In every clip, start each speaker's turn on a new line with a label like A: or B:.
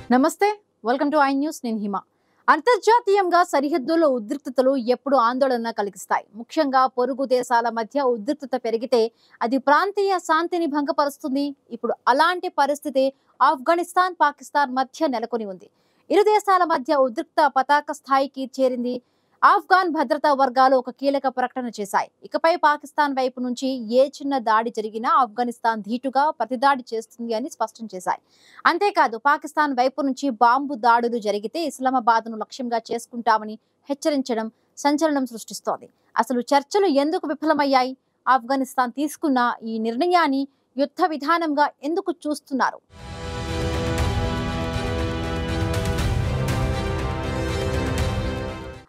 A: నమస్తే welcome to I news నేను హిమ అంతర్జాతీయంగా సరిహద్దుల్లో ఉద్రిక్తతలు ఎప్పుడు ఆందోళన కలిగిస్తాయి ముఖ్యంగా పొరుగు దేశాల మధ్య ఉద్రిక్తత పెరిగితే అది ప్రాంతీయ శాంతిని భంగపరుస్తుంది ఇప్పుడు అలాంటి పరిస్థితి ఆఫ్ఘనిస్తాన్ పాకిస్తాన్ మధ్య నెలకొని ఉంది ఇరు దేశాల మధ్య ఉద్రిక్త పతాక స్థాయికి చేరింది ఆఫ్ఘాన్ భద్రతా వర్గాలు ఒక కీలక ప్రకటన చేశాయి ఇకపై పాకిస్తాన్ వైపు నుంచి ఏ చిన్న దాడి జరిగినా ఆఫ్ఘనిస్తాన్ ధీటుగా ప్రతిదాడి చేస్తుంది అని స్పష్టం చేశాయి అంతేకాదు పాకిస్తాన్ వైపు నుంచి బాంబు దాడులు జరిగితే ఇస్లామాబాద్ను లక్ష్యంగా చేసుకుంటామని హెచ్చరించడం సంచలనం సృష్టిస్తోంది అసలు చర్చలు ఎందుకు విఫలమయ్యాయి ఆఫ్ఘనిస్తాన్ తీసుకున్న ఈ నిర్ణయాన్ని యుద్ధ విధానంగా ఎందుకు చూస్తున్నారు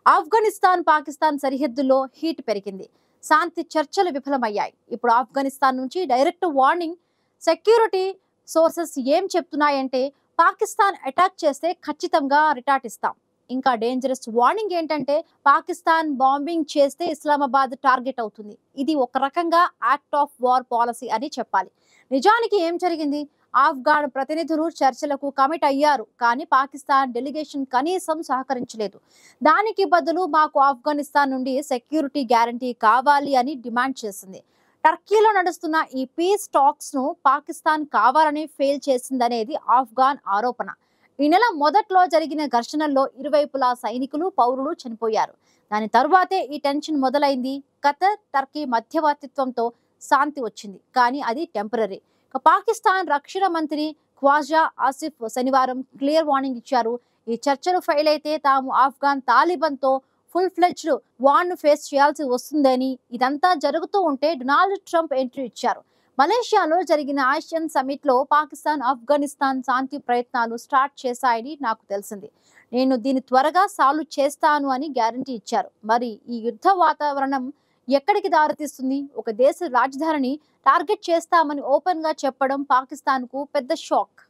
A: ఆఫ్ఘనిస్తాన్ పాకిస్తాన్ సరిహద్దుల్లో హీట్ పెరిగింది శాంతి చర్చలు విఫలమయ్యాయి ఇప్పుడు ఆఫ్ఘనిస్తాన్ నుంచి డైరెక్ట్ వార్నింగ్ సెక్యూరిటీ సోర్సెస్ ఏం చెప్తున్నాయంటే పాకిస్తాన్ అటాక్ చేస్తే ఖచ్చితంగా రిటార్ట్ ఇస్తాం ఇంకా డేంజరస్ వార్నింగ్ ఏంటంటే పాకిస్తాన్ బాంబింగ్ చేస్తే ఇస్లామాబాద్ టార్గెట్ అవుతుంది ఇది ఒక రకంగా యాక్ట్ ఆఫ్ వార్ పాలసీ అని చెప్పాలి నిజానికి ఏం జరిగింది ఆఫ్ఘాన్ ప్రతినిధులు చర్చలకు కమిట్ అయ్యారు కానీ పాకిస్తాన్ డెలిగేషన్ కనీసం సహకరించలేదు దానికి బదులు మాకు ఆఫ్ఘనిస్తాన్ నుండి సెక్యూరిటీ గ్యారంటీ కావాలి అని డిమాండ్ చేసింది టర్కీలో నడుస్తున్న ఈ పీస్ టాక్స్ ను పాకిస్తాన్ కావాలని ఫెయిల్ చేసిందనేది ఆఫ్ఘాన్ ఆరోపణ ఈ నెల మొదట్లో జరిగిన ఘర్షణల్లో ఇరువైపులా సైనికులు పౌరులు చనిపోయారు దాని తరువాతే ఈ టెన్షన్ మొదలైంది ఖతర్ టర్కీ మధ్యవర్తిత్వంతో శాంతి వచ్చింది కానీ అది టెంపరరీ పాకిస్తాన్ రక్షణ మంత్రి ఖ్వాజా ఆసిఫ్ శనివారం క్లియర్ వార్నింగ్ ఇచ్చారు ఈ చర్చలు ఫెయిల్ అయితే తాము ఆఫ్ఘాన్ తాలిబాన్తో ఫుల్ ఫ్లెడ్జ్డ్ వార్ను ఫేస్ చేయాల్సి వస్తుందని ఇదంతా జరుగుతూ ఉంటే డొనాల్డ్ ట్రంప్ ఎంట్రీ ఇచ్చారు మలేషియాలో జరిగిన ఆసియన్ సమిట్ లో పాకిస్తాన్ ఆఫ్ఘనిస్తాన్ శాంతి ప్రయత్నాలు స్టార్ట్ చేశాయని నాకు తెలిసింది నేను దీన్ని త్వరగా సాల్వ్ చేస్తాను అని గ్యారంటీ ఇచ్చారు మరి ఈ యుద్ధ వాతావరణం ఎక్కడికి దారితీస్తుంది ఒక దేశ రాజధానిని టార్గెట్ చేస్తామని ఓపెన్ గా చెప్పడం పాకిస్తాన్ కు పెద్ద షాక్